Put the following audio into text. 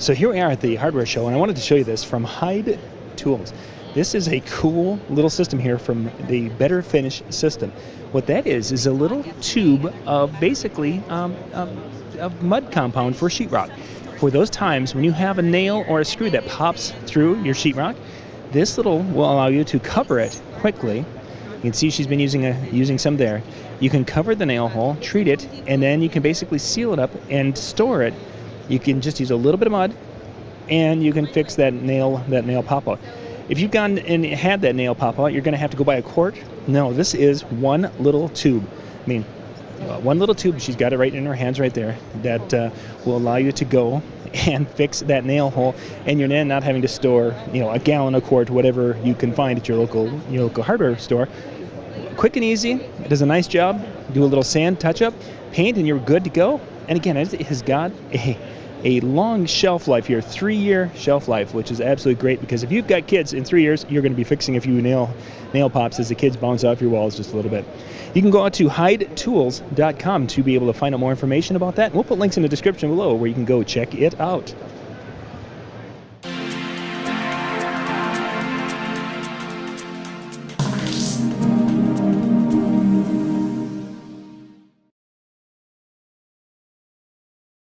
So here we are at the hardware show, and I wanted to show you this from Hyde Tools. This is a cool little system here from the Better Finish system. What that is a little tube of basically a mud compound for sheetrock. For those times when you have a nail or a screw that pops through your sheetrock, this little will allow you to cover it quickly. You can see she's been using some there. You can cover the nail hole, treat it, and then you can basically seal it up and store it. You can just use a little bit of mud, and you can fix that nail pop out. If you've gone and had that nail pop out, you're going to have to go buy a quart. No, this is one little tube. I mean, one little tube. She's got it right in her hands right there. That will allow you to go and fix that nail hole, and you're then not having to store, a gallon, a quart, whatever you can find at your local hardware store. Quick and easy. It does a nice job. Do a little sand touch-up, paint, and you're good to go. And again, it has got a long shelf life here, 3-year shelf life, which is absolutely great, because if you've got kids, in 3 years, you're going to be fixing a few nail pops as the kids bounce off your walls just a little bit. You can go out to HydeTools.com to be able to find out more information about that. We'll put links in the description below where you can go check it out.